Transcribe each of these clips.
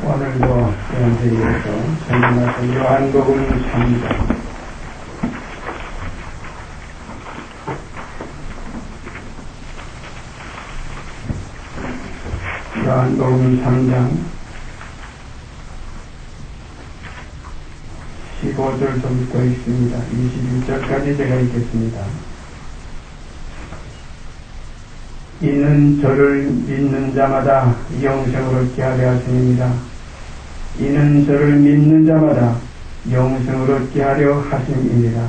오늘도 연세에서 성경에서 요한복음 3장 요한복음 3장 15절부터 있습니다. 21절까지 제가 읽겠습니다. 이는 저를 믿는 자마다 영생을 얻게 하려 하심입니다. 이는 저를 믿는 자마다 영생을 얻게 하려 하심입니다.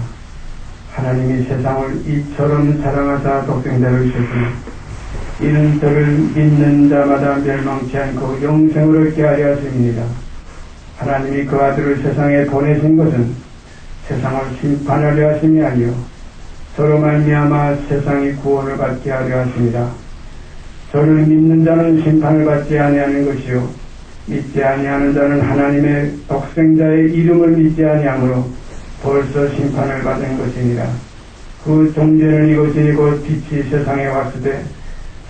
하나님이 세상을 이처럼 사랑하사 독생자를 주시니 이는 저를 믿는 자마다 멸망치 않고 영생을 얻게 하려 하심입니다. 하나님이 그 아들을 세상에 보내신 것은 세상을 심판하려 하심이 아니요 저로 말미암아 세상이 구원을 받게 하려 하십니다. 저를 믿는 자는 심판을 받지 아니하는 것이요 믿지 아니하는 자는 하나님의 독생자의 이름을 믿지 아니하므로 벌써 심판을 받은 것이니라. 그 종죄는 이것이 곧 빛이 세상에 왔을 때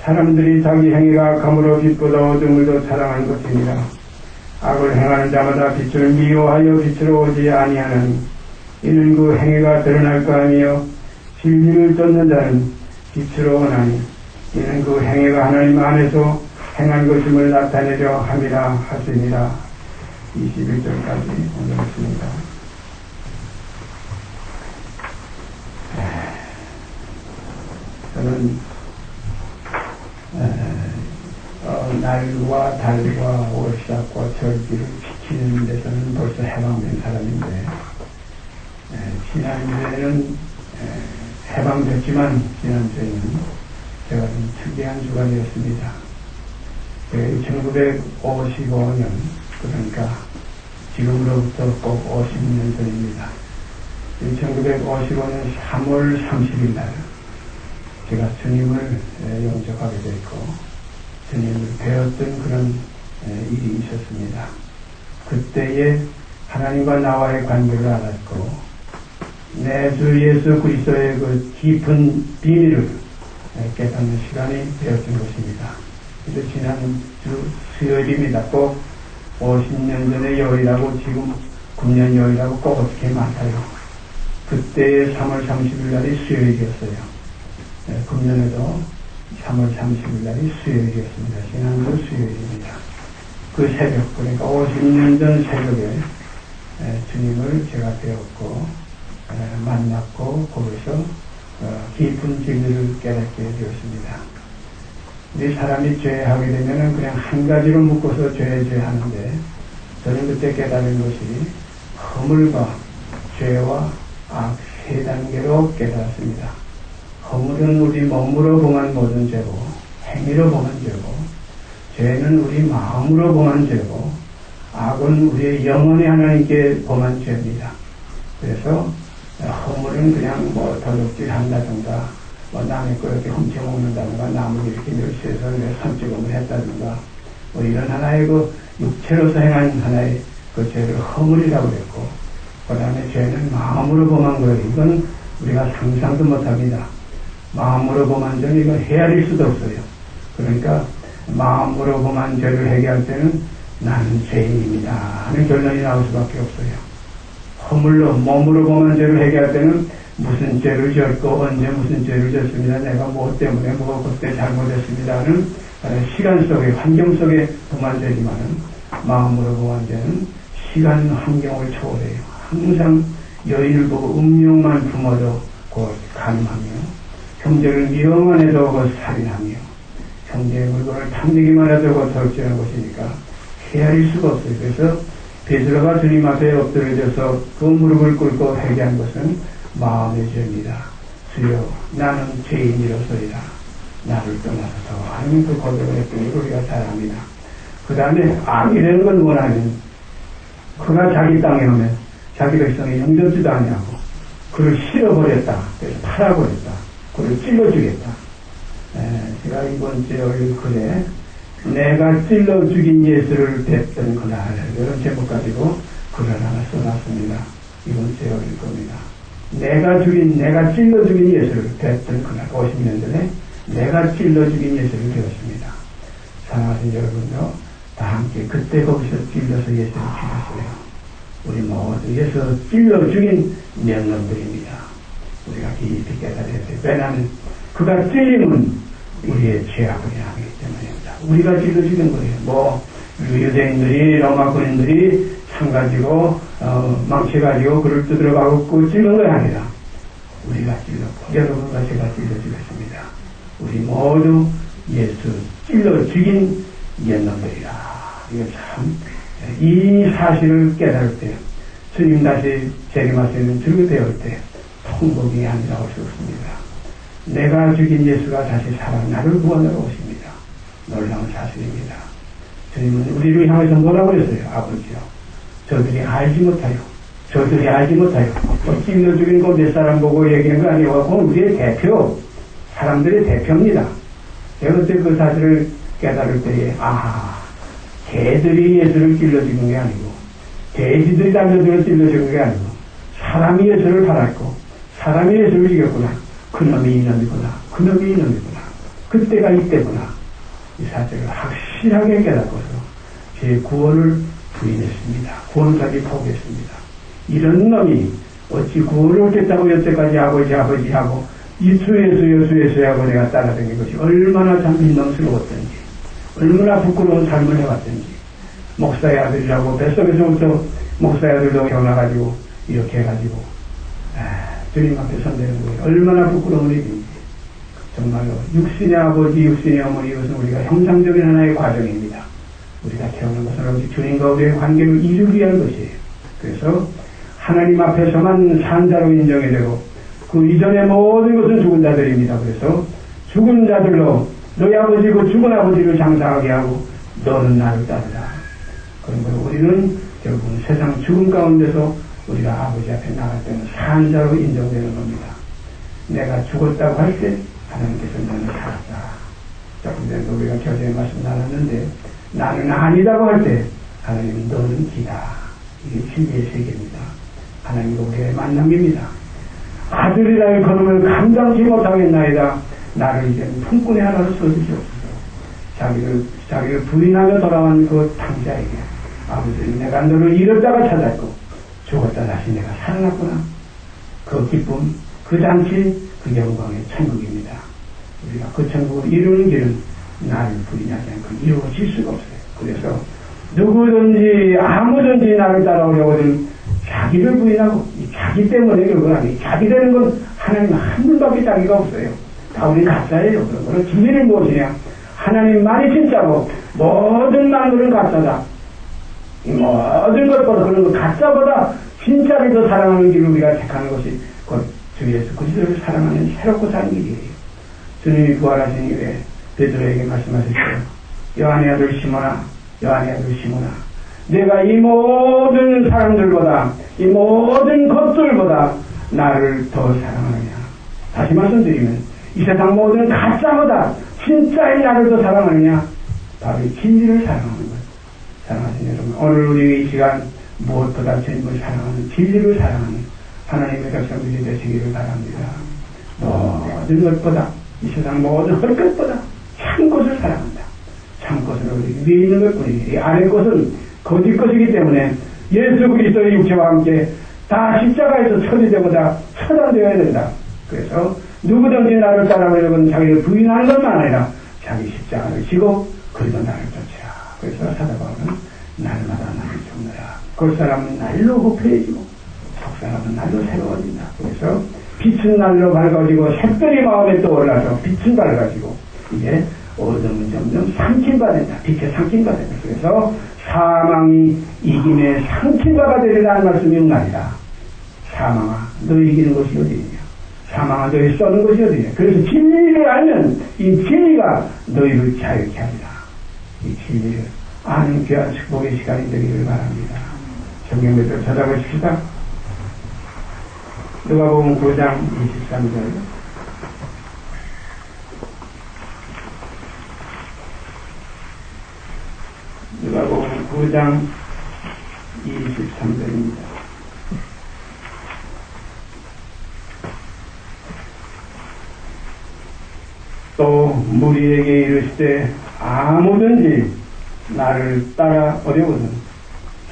사람들이 자기 행위가 악함으로 빛보다 어둠을 더 사랑한 것이니라. 악을 행하는 자마다 빛을 미워하여 빛으로 오지 아니하나니 이는 그 행위가 드러날까 하며 진리를 쫓는 자는 빛으로 오나니 이는 그 행위가 하나님 안에서 행한 것임을 나타내려 함이라 하시니라. 21절까지 올렸습니다. 저는 날과 달과 월삭과 절기를 지키는 데서는 벌써 해방된 사람인데 지난주에는 해방됐지만 지난주에는 제가 좀 특이한 주간이었습니다. 1955년 그러니까 지금으로부터 꼭 50년 전입니다. 1955년 3월 30일 날 제가 주님을 영접하게 됐고 주님을 배웠던 그런 일이 있었습니다. 그때에 하나님과 나와의 관계를 알았고 내 주 예수 그리스도의 그 깊은 비밀을 깨닫는 시간이 되었던 것입니다. 그래서 지난주 수요일입니다. 꼭 50년 전의 요일하고 지금 9년 요일하고 꼭 어떻게 맞아요. 그때의 3월 30일 날이 수요일이었어요. 금년에도 3월 30일 날이 수요일이었습니다. 지난주 수요일입니다. 그 새벽, 그러니까 50년 전 새벽에 주님을 제가 배웠고 만났고 거기서 깊은 진리를 깨닫게 되었습니다. 우리 사람이 죄하게 되면 그냥 한 가지로 묶어서 죄하는데 저는 그때 깨달은 것이 허물과 죄와 악 세 단계로 깨달았습니다. 허물은 우리 몸으로 범한 모든 죄고 행위로 범한 죄고 죄는 우리 마음으로 범한 죄고 악은 우리의 영혼의 하나님께 범한 죄입니다. 그래서 허물은 그냥 뭐 도둑질 한다든가 뭐 남의 거 이렇게 훔쳐먹는다든가 남을 이렇게 멸시해서 선지금을 했다든가 뭐 이런 하나의 그 육체로서 행한 하나의 그 죄를 허물이라고 그랬고 그 다음에 죄는 마음으로 범한 거예요. 이건 우리가 상상도 못합니다. 마음으로 범한 죄는 이건 헤아릴 수도 없어요. 그러니까 마음으로 범한 죄를 해결할 때는 나는 죄인입니다 하는 결론이 나올 수밖에 없어요. 허물로 몸으로 범한 죄를 해결할 때는 무슨 죄를 지었고 언제 무슨 죄를 지었습니다. 내가 뭐 때문에 뭐 그때 잘못했습니다 하는 시간 속에 환경 속에 범한 죄지만은 마음으로 범한 죄는 시간 환경을 초월해요. 항상 여인을 보고 음욕만 품어도 곧 간음하며 형제를 미워만 해도 곧 살인하며 형제의 물건을 탐내기만 해도 곧 돌진하는 것이니까 헤아릴 수가 없어요. 그래서 베드로가 주님 앞에 엎드려져서 그 무릎을 꿇고 회개한 것은 마음의 죄입니다. 주여 나는 죄인이로소이다. 나를 떠나서 하는 그 고백을 했더니 우리가 잘 압니다. 그 다음에 악이라는 건 뭐냐면 그가 자기 땅에 오면 자기 백성이 영접지도 아니하고 그를 실어버렸다. 그래서 팔아버렸다. 그를 찔러 죽였다. 제가 이번 주에 올린 글에 내가 찔러 죽인 예수를 뵙던 그날 이런 제목 가지고 글을 하나 써놨습니다. 이번 주에 올릴 겁니다. 내가 찔러 죽인 예수를 뵙던 그날 50년 전에 내가 찔러 죽인 예수를 배웠습니다. 사랑하신 여러분요 다 함께 그때 거기서 찔려서 예수를 죽였어요. 우리 모두 예수 찔러 죽인 명령들입니다. 우리가 깊이 깨달아야 돼요. 왜냐하면 그가 찔림은 우리의 죄악을 하기 때문입니다. 우리가 찔러 죽인 거예요. 유대인들이 로마 군인들이 창 가지고 망치 가지고 그를 뜯으러 가고 찔른 거 아니라 우리가 찔렀고 여러분과 제가 찔러 죽였습니다. 우리 모두 예수 찔러 죽인 년놈들이라. 이거 참, 이 사실을 깨달을 때, 주님 다시 재림하시는 주를 배울 때, 통곡이 아니라 올 수 없습니다. 내가 죽인 예수가 다시 살아 나를 구원하러 오십니다. 놀라운 사실입니다. 주님은 우리를 향해서 뭐라고 그랬어요? 아버지요. 저들이 알지 못하여. 찔러 죽인 거 몇 사람 보고 얘기하는 거 아니고, 그건 우리의 대표, 사람들의 대표입니다. 제가 그때 그 사실을 깨달을 때에, 개들이 예수를 찔러 죽인 게 아니고, 돼지들이 달려들어 찔러 죽인 게 아니고, 사람이 예수를 팔았고, 사람이 예수를 죽였구나. 그놈이 이놈이구나. 그때가 이때구나. 이 사실을 확실하게 깨닫고서 제 구원을 부인했습니다. 구원까지 포기했습니다. 이런 놈이 어찌 구원을 얻겠다고 여태까지 아버지하고 예수하고 내가 따라다닌 것이 얼마나 참 민망스러웠던지, 얼마나 부끄러운 삶을 해왔던지, 목사의 아들이라고 뱃속에서부터 목사의 아들도 태어나가지고 이렇게 해가지고 주님 앞에 선대는 거예요. 얼마나 부끄러운 일인지. 정말로 육신의 아버지, 육신의 어머니, 이것은 우리가 형상적인 하나의 과정입니다. 우리가 태어난 것은 오직 주님과 우리의 관계를 이루기 위한 것이에요. 그래서 하나님 앞에서만 산 자로 인정이 되고 그 이전의 모든 것은 죽은 자들입니다. 그래서 죽은 자들로 너희 아버지고 죽은 아버지를 장사하게 하고 너는 나를 따르라. 그런 걸 우리는 결국은 세상 죽음 가운데서 우리가 아버지 앞에 나갈 때는 산 자로 인정되는 겁니다. 내가 죽었다고 할 때 하나님께서 너는 살았다. 조금 전에 우리가 교재에 말씀 나눴는데 나는 아니다고 할 때 하나님은 너는 기다. 이게 진리의 세계입니다. 하나님과 우리의 만남입니다. 아들이라 일컬음을 감당치 못하겠나이다. 나를 이제 품꾼의 하나로 써주시옵소서. 자기를 부인하며 돌아온 그 탕자에게 아버지 내가 너를 잃었다가 찾았고 죽었다 다시 내가 살아났구나. 그 기쁨, 그 잔치, 그 영광의 천국입니다. 우리가 그 천국을 이루는 길은 나를 부인하지 않고 이루어질 수가 없어요. 그래서 누구든지 아무든지 나를 따라오려거든 자기를 부인하고 자기 때문에 그런 건 아니에요. 자기 되는 건 하나님 한 분밖에 자기가 없어요. 다 우리 가짜예요. 그런 거는 진리는 무엇이냐? 하나님만이 진짜고 모든 만물은 가짜다. 이 모든 것보다 그런 거 가짜보다 진짜를 더 사랑하는 길을 우리가 택하는 것이 곧 주 예수 그리스도를 사랑하는 새롭고 사는 길이에요. 주님이 부활하신 이후에 베드로에게 말씀하셨어요. 요한의 아들 시몬아, 내가 이 모든 사람들보다 이 모든 것들보다 나를 더 사랑하느냐. 다시 말씀드리면 이 세상 모든 가짜보다 진짜의 나를 더 사랑하느냐. 바로 이 진리를 사랑하는 것. 사랑하시는 여러분, 오늘 우리 이 시간 무엇보다 주님을 사랑하는 진리를 사랑하는 하나님의 백성들이 되시기를 바랍니다. 모든 것보다 이 세상 모든 것보다 참 것을 사랑한다. 참 것은 우리 위에 있는 것뿐이에요. 이 아래 것은 거짓 것이기 때문에 예수 그리스도의 육체와 함께 다 십자가에서 처리되고다 처단되어야 된다. 그래서 누구든지 나를 따라오려면 자기를 부인하는 것만 아니라 자기 십자가를 지고 그리고 나를 쫓으라. 그래서 사도 바울은 날마다 나를 쫓느라. 그 사람은 날로 후패해지고 속 사람은 날로 새로워진다. 그래서 빛은 날로 밝아지고 색들이 마음에 떠올라서 빛은 밝아지고 이제 어둠은 점점 삼킨바 된다. 빛에 삼킨바 된다. 그래서 사망이 이김에 삼킨바가 되리라는 말씀이 응하리라. 사망아 너 이기는 것이 어디냐. 사망아 너희 써는 것이 어디냐. 그래서 진리를 알면 이 진리가 너희를 자유케 하리라. 이 진리를 아는 귀한 축복의 시간이 되기를 바랍니다. 성경을 찾아보십시다. 누가복음 9장 23절. 누가복음 9장 23절입니다. 또 무리에게 이르시되 아무든지 나를 따라 오려거든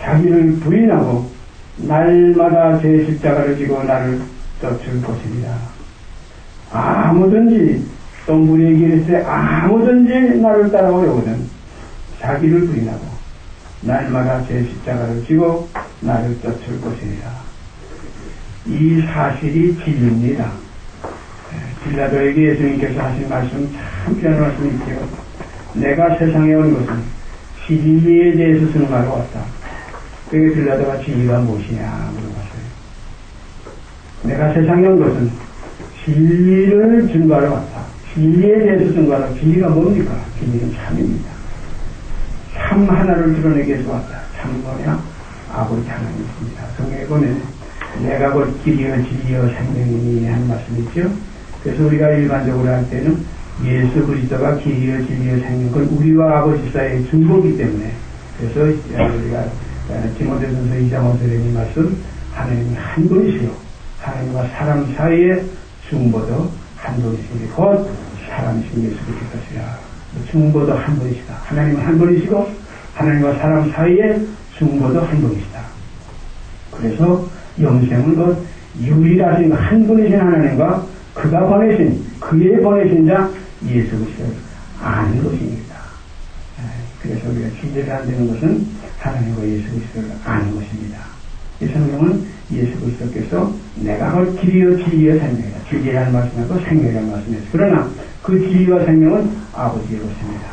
자기를 부인하고 날마다 제 십자가를 지고 나를 쫓을 것입니다. 아무든지 또 우리에게 이르시되 아무든지 나를 따라오려거든 자기를 부인하고 날마다 제 십자가를 지고 나를 쫓을 것입니다. 이 사실이 진리입니다. 빌라도에게 예수님께서 하신 말씀 참 귀한 말씀이지요. 내가 세상에 온 것은 진리에 대해서 증거하러 왔다. 그게 빌라도가 진리가 무엇이냐 물어봤어요. 내가 세상에 온 것은 진리를 증거하러 왔다. 진리에 대해서 증거하러. 진리가 뭡니까? 진리는 참입니다. 참 하나를 드러내기 위해서 왔다. 참 뭐냐? 아버지 하나님이십니다. 성경에 보면 내가 곧 길이요 진리요 생명이니 하는 말씀이 있죠. 그래서 우리가 일반적으로 할 때는 예수 그리스도가 길이요 진리요 생명, 그건 우리와 아버지 사이의 중보이기 때문에 그래서 우리가 디모데전서 2장 5절에 이 말씀 하나님이 한 분이시요 하나님과 사람 사이의 중보도 한 분이시니 곧 사람이신 예수 그리스도시라. 중보도 한 분이시다. 하나님은 한 분이시고 하나님과 사람 사이의 중보도 한 분이시다. 그래서 영생은 곧 유일하신 한 분이신 하나님과 그가 보내신 그의 보내신 자 예수 그리스도를 아는 것입니다. 그래서 우리가 진리를 안되는 것은 하나님과 예수 그리스도를 아는 것입니다. 이 성경은 예수 그리스도께서 내가 곧 길이요 진리요 생명이다. 진리라는 말씀하고 생명이라는 말씀이었어요. 그러나 그 진리와 생명은 아버지의 것입니다.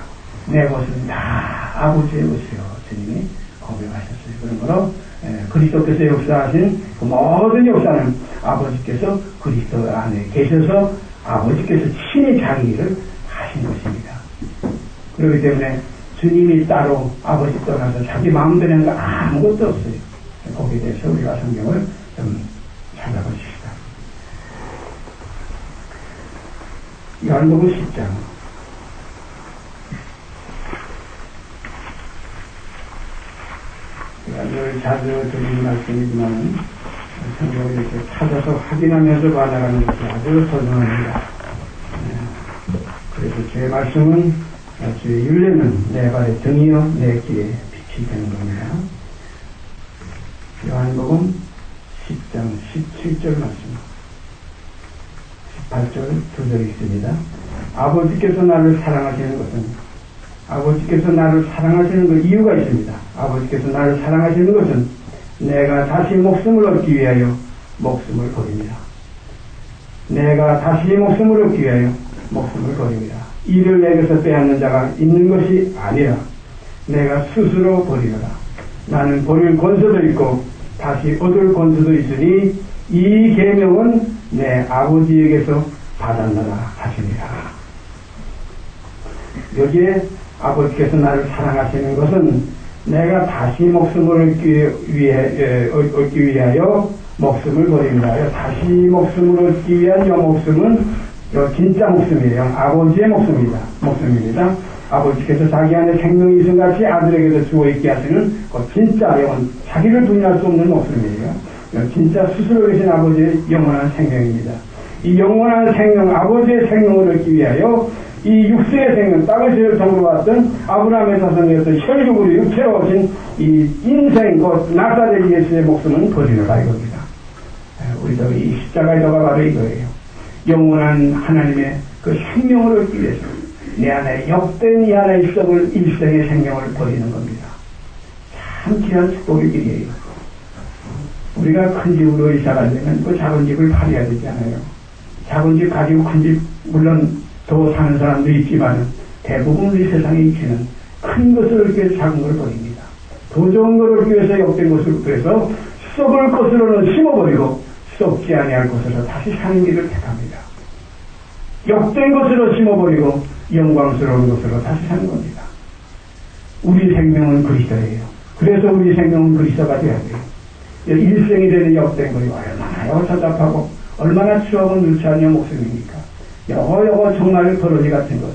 내 것은 다 아버지의 것이요 주님이 고백하셨어요. 그러므로 그리스도께서 역사하신 그 모든 역사는 아버지께서 그리스도 안에 계셔서 아버지께서 친히 자기 일을 하신 것입니다. 그렇기 때문에 주님이 따로 아버지 떠나서 자기 마음대로 하는 거 아무것도 없어요. 거기에 대해서 우리가 성경을 좀 찾아보십시다. 요한복음 10장 늘 자주 드리는 말씀이지만 성경을 이렇게 찾아서 확인하면서 받아가는 것이 아주 소중합니다. 그래서 제 말씀은 주의 율례는 내 발의 등이요 내 길에 빛이 되는 겁니다. 요한복음 10장 17절 말씀 18절 두 절이 있습니다. 아버지께서 나를 사랑하시는 것은 아버지께서 나를 사랑하시는 그 이유가 있습니다. 아버지께서 나를 사랑하시는 것은 내가 다시 목숨을 얻기 위하여 목숨을 버립니다. 내가 다시 목숨을 얻기 위하여 목숨을 버립니다. 이를 내게서 빼앗는 자가 있는 것이 아니라 내가 스스로 버리노라. 나는 버릴 권세도 있고 다시 얻을 권세도 있으니 이 계명은 내 아버지에게서 받았노라 하시니라. 여기에 아버지께서 나를 사랑하시는 것은 내가 다시 목숨을 얻기 위하여 목숨을 버립니다. 다시 목숨을 얻기 위한 이 목숨은 진짜 목숨이에요. 아버지의 목숨입니다. 아버지께서 자기 안에 생명이 있음 같이 아들에게도 주어 있게 하시는 그 진짜 영혼, 자기를 부인할 수 없는 목숨이에요. 진짜 스스로 계신 아버지의 영원한 생명입니다. 이 영원한 생명, 아버지의 생명을 얻기 위하여 이 육세의 생명, 땅을 통으로 왔던 아브라함의 자손이었던 혈육으로 육체로 오신 이 인생, 곧 나사렛 예수의 목숨은 버리노라 이겁니다. 우리도 이 십자가의 도가 바로 이거예요. 영원한 하나님의 그 생명을 얻기 위해서 내 안에 역된 이 하나의 일생의 생명을 버리는 겁니다. 참 귀한 축복의 길이에요. 우리가 큰 집으로 이사 가려면 그 작은 집을 팔아야 되지 않아요. 작은 집 가지고 큰 집, 물론 더 사는 사람도 있지만 대부분 우리 세상에 있기는 큰 것을 얻기 위해서 작은 걸 버립니다. 더 좋은 걸 얻기 위해서 역된 것을 그래서 썩을 것으로는 심어버리고 썩지 아니할 것으로 다시 사는 길을 택합니다. 역된 것으로 심어버리고 영광스러운 것으로 다시 사는 겁니다. 우리 생명은 그리스도예요. 그래서 우리 생명은 그리스도가 되어야 돼요. 일생이 되는 역된 것이 얼마나 답답하고 얼마나 추억은 누차하냐 목숨입니까? 여거 정말 버러지 같은 것.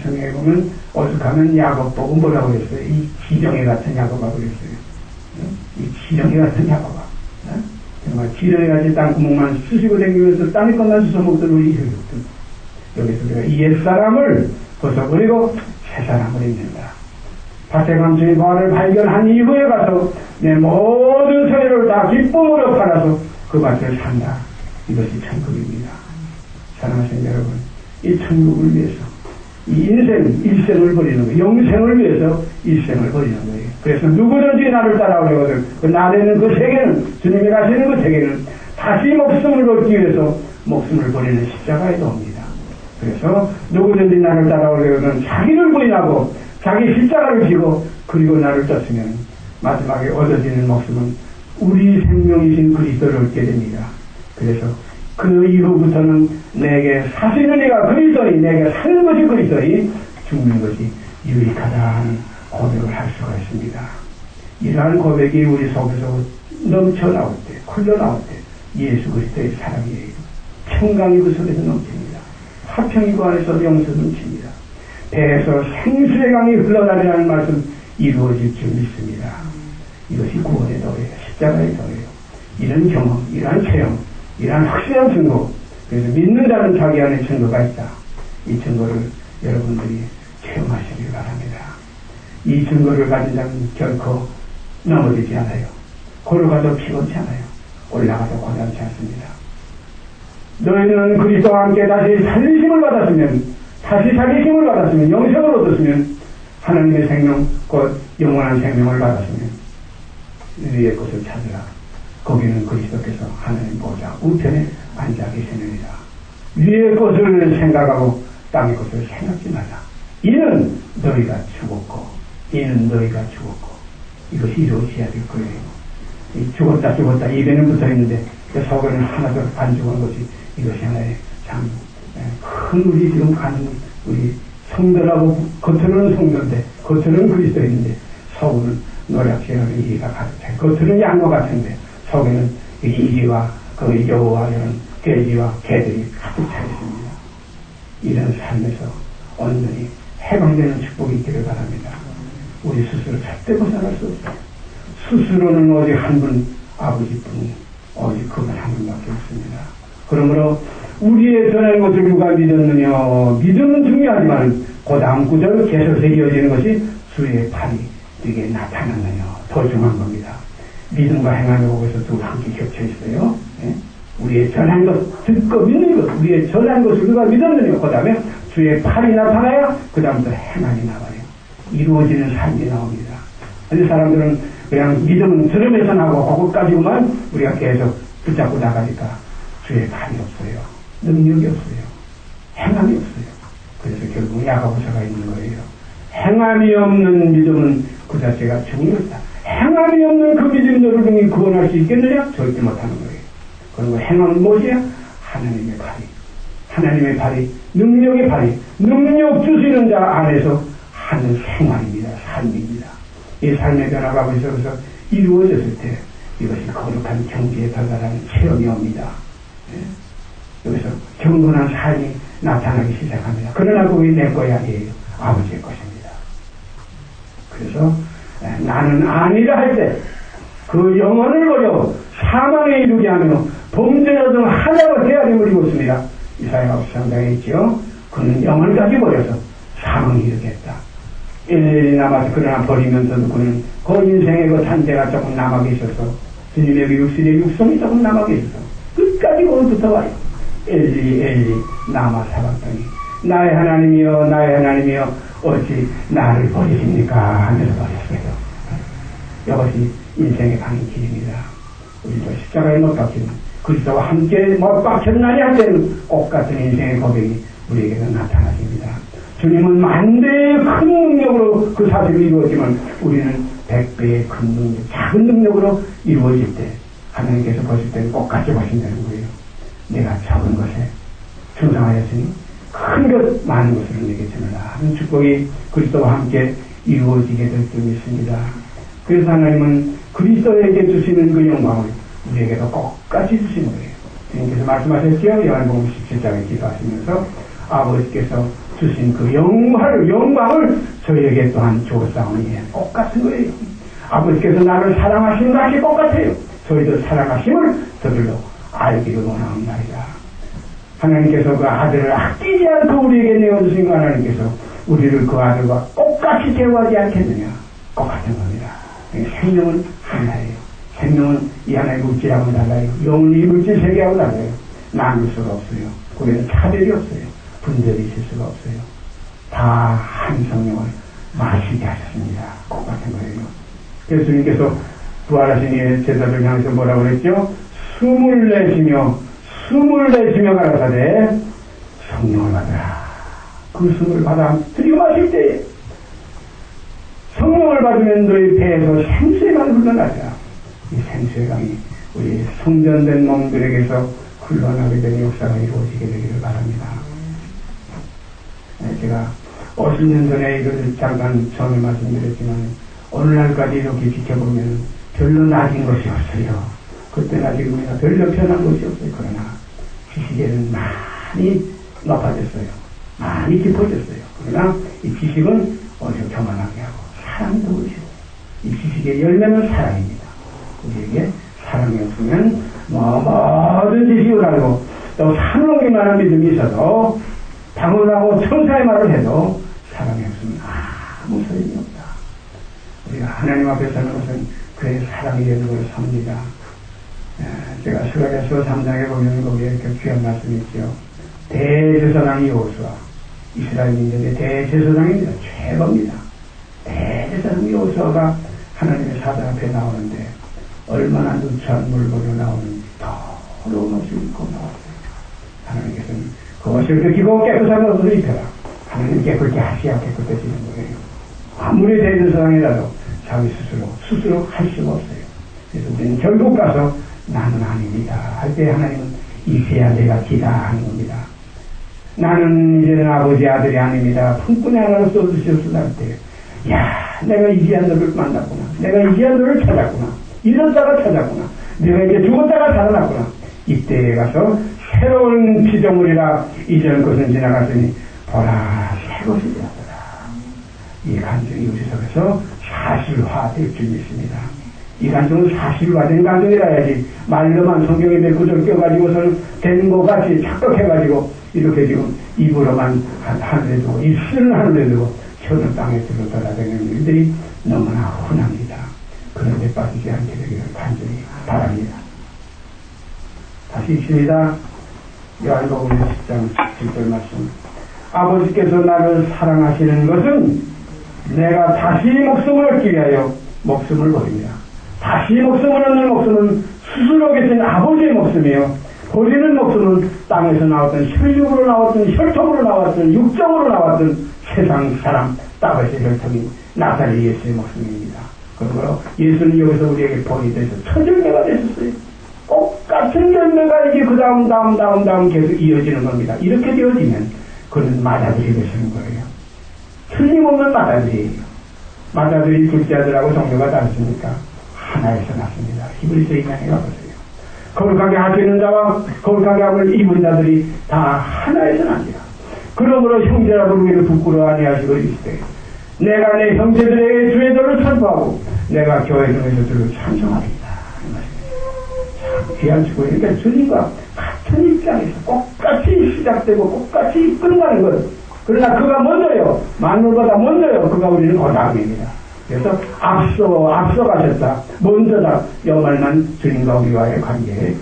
성경에 보면 오죽하면 야곱 보고 뭐라고 그랬어요? 이 지렁이 같은 야곱아 그랬어요. 이 지렁이 같은 야곱아. 정말 지렁이같이 땅구멍만 쑤시고 다니면서 땅에 것만 쑤셔먹던 우리 혈육들. 여기서 우리가 이 옛사람을 벗어버리고 새사람을 입는다. 바세감수의 밭을 발견한 이후에 가서 내 모든 소유를 다 기쁨으로 팔아서 그 밭을 산다. 이것이 천국입니다. 사랑하시는 여러분, 이 천국을 위해서 이 일생을 버리는 거예요. 영생을 위해서 일생을 버리는 거예요. 그래서 누구든지 나를 따라오려거든 그 나대는 그 세계는, 주님이 가시는 그 세계는 다시 목숨을 얻기 위해서 목숨을 버리는 십자가에 옵니다. 그래서 누구든지 나를 따라오려거든 자기를 부인하고 자기 십자가를 지고 그리고 나를 떴으면 마지막에 얻어지는 목숨은 우리 생명이신 그리스도를 얻게 됩니다. 그래서 그 이후부터는 내게 사시는 이가 그리스도니 내게 사는 것이 그리스도니 죽는 것이 유익하다 하는 고백을 할 수가 있습니다. 이러한 고백이 우리 속에서 넘쳐나올 때, 흘러나올 때 예수 그리스도의 사랑이에요. 평강이 그 속에서 넘칩니다. 화평이 그 안에서 용서 넘칩니다. 배에서 생수의 강이 흘러나리라는 말씀 이루어질 줄 믿습니다. 이것이 구원의 도예요. 십자가의 도예요. 이런 경험, 이러한 체험, 이러한 확실한 증거, 그래서 믿는 자는 자기 안에 증거가 있다. 이 증거를 여러분들이 체험하시길 바랍니다. 이 증거를 가진 자는 결코 넘어지지 않아요. 걸어가도 피곤치 않아요. 올라가도 고단치 않습니다. 너희는 그리스도와 함께 다시 살리심을 받았으면, 영생을 얻었으면, 하나님의 생명, 곧 영원한 생명을 받았으면 위의 것을 찾으라. 거기는 그리스도께서 하나님 보좌 우편에 앉아 계시느니라. 위의 것을 생각하고 땅의 것을 생각지 말라. 이는 너희가 죽었고 이것이 이루어져야 될 거예요. 죽었다 입에는 붙어있는데 그 속에는 하나도 안 죽은 것이 이것이 하나의 참 큰 우리 지금 가는 우리 성도라고 겉으로는 성도인데 겉으로는 그리스도인데 속은 노략질하는 이리가 가득해. 겉으로는 양과 같은데 속에는 이리와 그 여우와 이런 돼지와 개들이 가득 차 있습니다. 이런 삶에서 온전히 해방되는 축복이 있기를 바랍니다. 우리 스스로 절대 벗어날 수 없어요. 스스로는 오직 한 분, 아버지뿐, 오직 그분 한 분밖에 없습니다. 그러므로 우리의 전한 것을 누가 믿었느냐? 믿음은 중요하지만 그 다음 구절 계속해서 이어지는 것이 주의 팔이 네게 나타났느냐? 더 중요한 겁니다. 믿음과 행함의 곳에서 두 함께 겹쳐 있어요. 예? 우리의 전한 것, 듣고 믿는 것, 우리의 전한 것을 누가 믿었느냐? 그 다음에 주의 팔이 나타나야 그 다음부터 행함이 나와요. 이루어지는 삶이 나옵니다. 근데 사람들은 그냥 믿음은 들으면서 나오고 그것까지만 우리가 계속 붙잡고 나가니까 주의 팔이 없어요. 능력이 없어요. 행함이 없어요. 그래서 결국 야고보서가 있는 거예요. 행함이 없는 믿음은 그 자체가 죽는다. 행함이 없는 그 믿음 너를 등이 구원할 수 있겠느냐? 절대 못하는 거예요. 그리고 행함은 무엇이야? 하나님의 팔이. 하나님의 팔이, 능력의 팔이, 능력 주시는 자 안에서 하는 생활입니다. 삶입니다. 이 삶의 변화가 벌써부터 이루어졌을 때 이것이 거룩한 경지에 달달하는 체험이 옵니다. 네? 여기서 경건한 삶이 나타나기 시작합니다. 그러나 그게 내 것이 아니에요. 아버지의 것입니다. 그래서 나는 아니라 할 때 그 영혼을 버려 사망에 이르게 하며 범죄자 중 하나가 되어림을 입었습니다. 이사야가 53장에 있죠. 그는 영혼을 가지 버려서 사망에 이르겠다. 일일이 남아서 그러나 버리면서도 그는 그 인생의 그 잔재가 조금 남아 계셔서 주님의 그 육신의 육성이 조금 남아 계셔서 끝까지 그걸 붙어와요. 엘리 나마 사박더니 나의 하나님이여 어찌 나를 버리십니까 하면서 버렸어요. 이것이 인생의 가는 길입니다. 우리도 십자가에 못 박힌 그리스도와 함께 못 박혔나니 할 때는 똑같은 인생의 고백이 우리에게는 나타나십니다. 주님은 만배의 큰 능력으로 그 사실이 이루어지면 우리는 100배의 큰 능력, 작은 능력으로 이루어질 때 하나님께서 보실 때는 똑같이 보신다는 거예요. 내가 적은 것에 충성하였으니 큰 것, 많은 것을 내게 주느라 하는 축복이 그리스도와 함께 이루어지게 될 줄 믿습니다. 그래서 하나님은 그리스도에게 주시는 그 영광을 우리에게도 똑같이 주시는 거예요. 주님께서 말씀하셨죠? 요한복음 17장에 기도하시면서 아버지께서 주신 그 영광을 저희에게 또한 주었사오니 똑같은 거예요. 아버지께서 나를 사랑하시는 것이 똑같아요. 저희도 사랑하심을 저들로 알기를 원하옵나이다. 하나님께서 그 아들을 아끼지 않고 우리에게 내어주신 그 하나님께서 우리를 그 아들과 똑같이 대우하지 않겠느냐. 똑같은 겁니다. 생명은 하나예요. 생명은 이 하나의 물질하고 달라요. 영은 이 물질 세계하고 달라요. 나눌 수가 없어요. 거기는 차별이 없어요. 분별이 있을 수가 없어요. 다 한 성령을 마시게 하셨습니다. 똑같은 거예요. 예수님께서 부활하신 이의 제자들 향해서 뭐라고 그랬죠? 숨을 내쉬며 가라사대 성령을 받으라. 그 숨을 받아 들이마실 때에 성령을 받으면 너희 배에서 생수의 강이 흘러나자. 이 생수의 강이 우리 성전된 몸들에게서 흘러나게 된 역사가 이루어지게 되기를 바랍니다. 제가 50년 전에 이걸 잠깐 처음에 말씀드렸지만 오늘날까지 이렇게 지켜보면 별로 낮은 것이 없어요. 그때나 지금이나 별로 편한 것이 없어요. 그러나 지식에는 많이 높아졌어요. 많이 깊어졌어요. 그러나 이 지식은 오히려 교만하게 하고 사랑도 그러시고 이 지식의 열매는 사랑입니다. 우리에게 사랑이 없으면 모든 지식을 알고 또 산업이만한 믿음이 있어도 당연하고 천사의 말을 해도 사랑이 없으면 아무 소용이 없다. 우리가 하나님 앞에 사는 것은 그의 사랑이 되는 것을 삽니다. 제가 스가랴서 3장에 보면 거기에 이렇게 귀한 말씀이 있죠. 대제사장이 여호수아, 이스라엘 민족의 대제사장입니다. 최고입니다. 대제사장 여호수아가 하나님의 사자 앞에 나오는데 얼마나 누추한 물건으로 나오는지 더러운 옷을 입고 나왔어요. 하나님께서는 그것을 느끼고 깨끗한 옷을 입혀라. 하나님 깨끗게 하셔야 깨끗해지는 거예요. 아무리 대제사장이라도 자기 스스로 할 수가 없어요. 그래서 우리는 결국 가서 나는 아닙니다 할 때 하나님은 이제야 내가 기다 하는 겁니다. 나는 이제는 아버지 아들이 아닙니다. 품꾼의 하나로 쏟으시옵소서 할 때, 야, 내가 이제야 너를 만났구나. 내가 이제야 너를 찾았구나. 잃었다가 찾았구나. 내가 이제 죽었다가 살아났구나. 이때에 가서 새로운 피조물이라 이전 것은 지나갔으니 보라 새 것이 되었더라. 이 간증이 우리 속에서 사실화될 줄 믿습니다. 이 간증은 사실화된 간증이라 해야지 말로만 성경에 몇 구절 껴가지고서는 된 것 같이 착각해가지고 이렇게 지금 입으로만 하늘에 두고 입술은 하늘에 두고 혀는 땅에 들어 돌아다니는 일들이 너무나 흔합니다. 그런 데 빠지지 않게 되기를 간절히 바랍니다. 다시 있습니다. 요한복음 10장 17절 말씀. 아버지께서 나를 사랑하시는 것은 내가 다시 목숨을 얻기 위하여 목숨을 버립니다. 다시 목숨을 얻는 목숨은 스스로 계신 아버지의 목숨이요. 버리는 목숨은 땅에서 나왔던 혈육으로 나왔던 혈통으로 나왔던 육정으로 나왔던 세상 사람 따바의 혈통인 나사렛 예수의 목숨입니다. 그러므로 예수는 여기서 우리에게 본이 돼서 첫 열매가 되셨어요. 똑같은 열매가 이제 그 다음 계속 이어지는 겁니다. 이렇게 되어지면 그는 맏아들이 되시는 거예요. 틀림없는 맏아들이에요. 맏아들이 둘째 아들하고 종류가 다르십니까? 하나에서 났습니다. 히브리서 2장에 가보세요. 거룩하게 하시는 자와 거룩하게 함을 입은 자들이 다 하나에서 납니다. 그러므로 형제라 부르기를 부끄러워 아니하시고 이르시되 내가 내 형제들에게 주의 도를 선포하고 내가 교회 중에서 주를 찬송하리이다. 참 귀한 수고예요. 그러니까 주님과 같은 입장에서 똑같이 시작되고 똑같이 끝나는 것. 그러나 그가 먼저요. 만물보다 먼저요. 그가 우리는 그 다음입니다. 그래서 앞서 가셨다. 먼저다. 이 말만 주님과 우리와의 관계에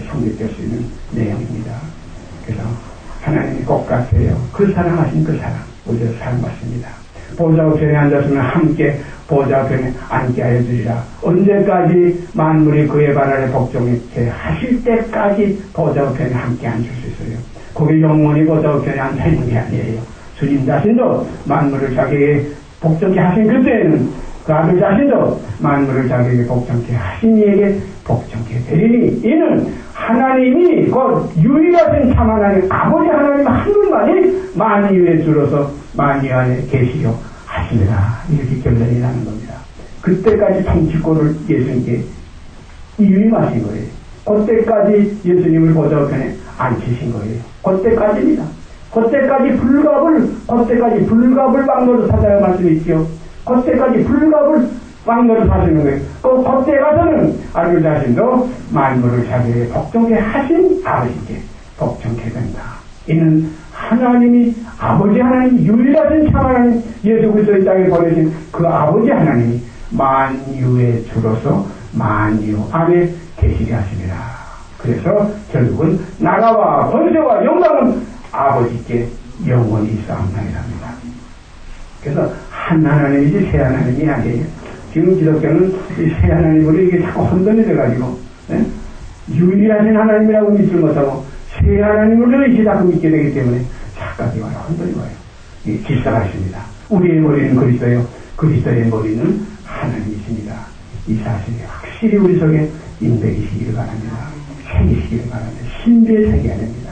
성립될 수 있는 내용입니다. 그래서 하나님이 꼭 같아요. 그 사랑하신 그 사랑. 우리가 사랑받습니다. 보좌 우편에 앉았으면 함께 보좌 우편에 앉게 하여 주리라. 언제까지 만물이 그의 발 아래 복종케 하실 때까지 보좌 우편에 함께 앉을 수 있어요. 거기 영원히 보좌 우편에 앉아 있는 게 아니에요. 주님 자신도 만물을 자기에게 복종케 하신 그때에는 그 아들 자신도 만물을 자기에게 복종케 하신 이에게 복종케 되리니 이는 하나님이 곧 유일하신 참 하나님 아버지 하나님 한 분만이 만유에 줄어서 만유 안에 계시려 하시리라. 이렇게 결론이 나는 겁니다. 그때까지 통치권을 예수님께 위임하신 거예요. 그때까지 예수님을 보좌 우편에 앉히신 거예요. 그때까지입니다. 그때까지 불갑을 왕노릇 하자는 말씀이 있죠. 그때까지 불갑을 왕노릇 하시는 거예요. 그때 가서는 아들 자신도 만물을 자기에게 복종케 하신 아버지께 복종케 된다. 이는 하나님이 아버지 하나님 유일하신 참 하나님 예수 그리스도 이 땅에 보내신 그 아버지 하나님이 만유의 주로서 만유 안에 계시게 하십니다. 그래서 결국은 나라와 권세와 영광은 아버지께 영원히 있사옵나이랍니다. 그래서 한 하나님이지 세 하나님이 아니에요. 지금 기독교는 이 세 하나님으로 이게 자꾸 혼돈이 돼가지고 유일하신 하나님이라고 믿지 못하고 세 하나님으로 이제 자꾸 믿게 되기 때문에 착각이 와요. 혼돈이 와요. 이게 질서가 있습니다. 우리의 머리는 그리스도요, 그리스도의 머리는 하나님이십니다. 이 사실이 확실히 우리 속에 인백이시기를 바랍니다. 새기시기를 바랍니다. 신비에 새겨야 됩니다.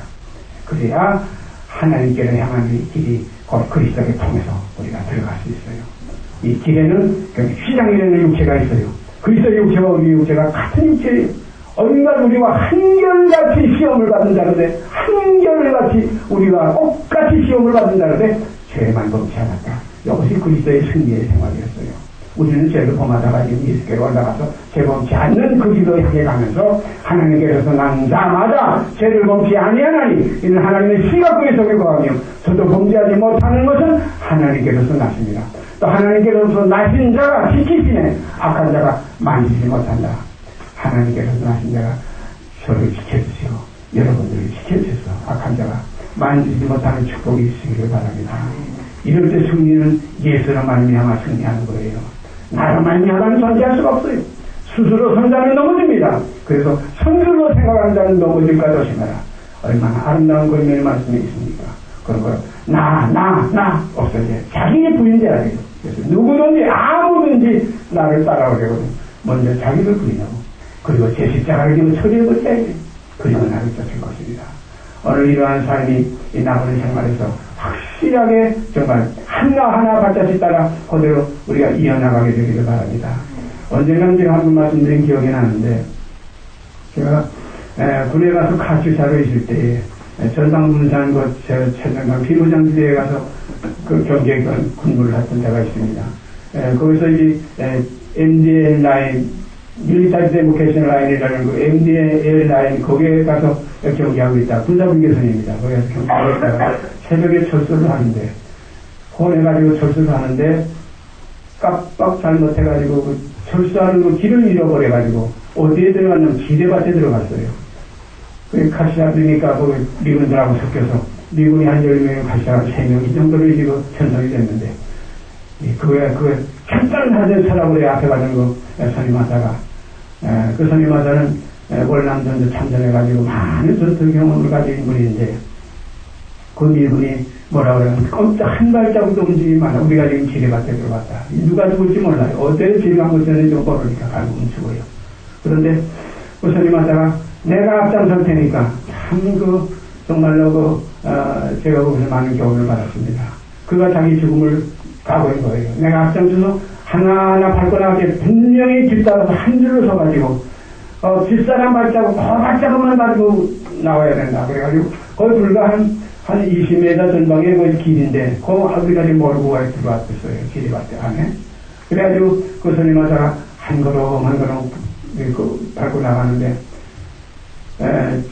그래야 하나님께로 향하는 이 길이 곧 그리스도를 통해서 우리가 들어갈 수 있어요. 이 길에는 휘장이라는 육체가 있어요. 그리스도의 육체와 우리 육체가 같은 육체예요. 언젠가 우리와 한결같이 시험을 받는다는데, 한결같이 우리와 똑같이 시험을 받는다는데 죄만 범치 않았다. 이것이 그리스도의 승리의 생활이었어요. 우리는 죄를 범하다가 예수께로 올라가서 죄 범치 않는 그 길로 향해 가면서 하나님께서 난자마자 죄를 범치 아니하나니 이는 하나님의 시각구에 속에 거하며 저도 범죄하지 못하는 것은 하나님께로서 나십니다. 또 하나님께로서 나신 자가 지키시네 악한 자가 만지지 못한다. 하나님께서 나신 자가 저를 지켜주시고 여러분들을 지켜주셔서 악한 자가 만지지 못하는 축복이 있으기를 바랍니다. 이럴 때 승리는 예수로 말미암아 승리하는 거예요. 나로 말미암아는 존재할 수가 없어요. 스스로 선자는 넘어집니다. 그래서 선수로 생각하는 자는 넘어질까 조심해라. 얼마나 아름다운 그림의 말씀이 있습니까? 그런 거 나 없어져요. 자기의 부인돼야 돼요. 그래서 누구든지 아무든지 나를 따라오려거든 먼저 자기를 부인하고 그리고 제 십자가를 지고 처리해버려야 돼요. 그리고 나를 쫓을 것입니다. 오늘 이러한 삶이 이 남은 생활에서 확실하게 정말 하나하나 발자취 따라 그대로 우리가 이어나가게 되기를 바랍니다. 언젠가 제가 한 번 말씀드린 기억이 나는데 제가 군에 가서 카츄샤로 있을 때에 전방문산 최전방 비무장지대에 가서 그 경계 군무를 했던 데가 있습니다. 거기서 이 MDL 라인 밀리터리 데모케이션 라인이라는 그 MDL 라인 거기에 가서 경기하고 있다. 군사분계선입니다. 거기에서 경기하고 있다가 새벽에 철수를 하는데 혼해가지고 철수를 하는데 깜빡 잘못해가지고 그 철수하는 그 길을 잃어버려가지고 어디에 들어갔냐면 지대밭에 들어갔어요. 그 카시아드니까 그 미군들하고 섞여서 미군이 한 10명, 카시아가 3명 이 정도로 지금 편성이 됐는데 그거에 간단하게 서라고래 앞에 가는 거 선임하다가 그 선임하다는 월남전도 참전해가지고 많은 전투 경험을 가진 분인데 그 미군이 뭐라 그러면 꼼짝 한 발자국도 움직이지 마라. 우리가 지금 지뢰밭에 들어갔다. 누가 죽을지 몰라요. 어디에 지뢰가 묻혔는지 모르니까 결국은 죽어요. 그런데 그 선임하다가 내가 앞장설 테니까 참 정말로 제가 거기서 많은 교훈을 받았습니다. 그가 자기 죽음을 각오한 거예요. 내가 앞장서서 하나하나 밟고 나가게 분명히 뒤따라서 한 줄로 서가지고 뒷사람 발자국 그 발자국만 가지고 나와야 된다. 그래가지고 거의 불과 한 20m 전방에 그 길인데 그 우리가 지금 모르고 들어왔었어요. 지리밭 안에. 그래가지고 그 선임하다가 한 걸음 밟고 나가는데